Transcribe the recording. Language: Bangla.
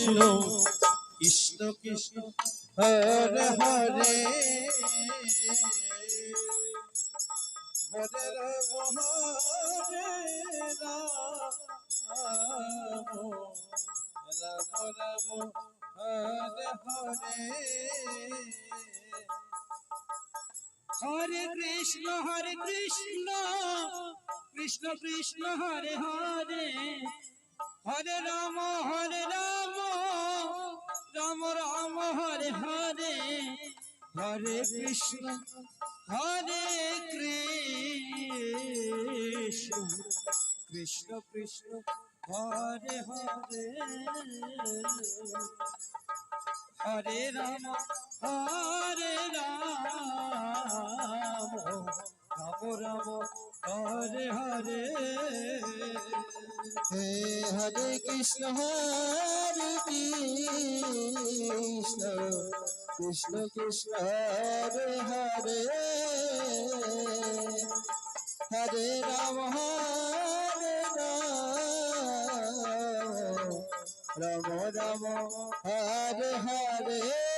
কৃষ্ণ কৃষ্ণ কৃষ্ণ হরে হরে হরে রাম হরে রাম রাম রাম হরে হরে হরে কৃষ্ণ কৃষ্ণ কৃষ্ণ হরে হরে হরে রাম রাম রাম হরে হরে হরে কৃষ্ণ কৃষ্ণ কৃষ্ণ হরে হরে হরে রাম রাম রাম হরে হরে হরে কৃষ্ণ কৃষ্ণ কৃষ্ণ হরে হরে হরে রাম রাম রাম হরে হরে